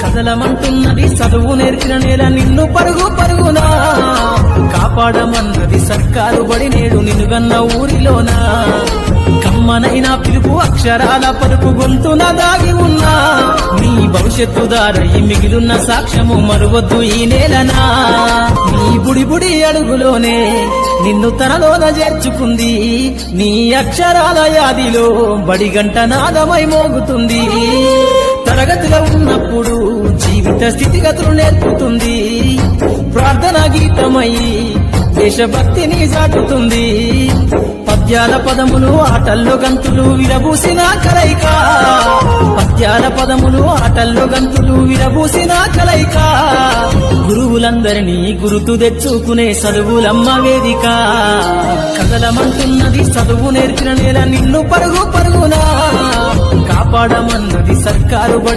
కదలమంటున్నది చదువు నేర్చిన నేల నిన్ను పరుగు పరుగునా కాపాడమన్నది సర్కారు బడి నేడు నిన్నుగన్న ఊరిలోనా కమ్మనైన పిలుపు అక్షరాల పలుకు గొంతున దాగి ఉన్నా నీ భవిష్యత్తు దారై మిగిలిన సాక్ష్యము మరువద్దు ఈ నేలనా నీ బుడి బుడి అడుగులోనే నిన్ను తనలోన చేర్చుకుంది నీ అక్షరాల యాదిలో బడిగంట నాదమై మోగుతుంది తరగతిలో ఉన్నప్పుడు జీవిత స్థితిగతులు నేర్పుతుంది ప్రార్థనా గీతమై దేశభక్తిని చాటుతుంది పద్యాల పదములు ఆటల్లో గంతులు విరబూసిన కలయిక పద్యాల పదములు ఆటల్లో గంతులు విరబూసిన కలయిక గురువులందరినీ గుర్తు తెచ్చుకునే చదువులమ్మ వేదిక కదలమంటున్నది చదువు నేర్చిన నేల నిన్ను పరుగు పరుగునా కాపాడమన్నది సర్కారు బడి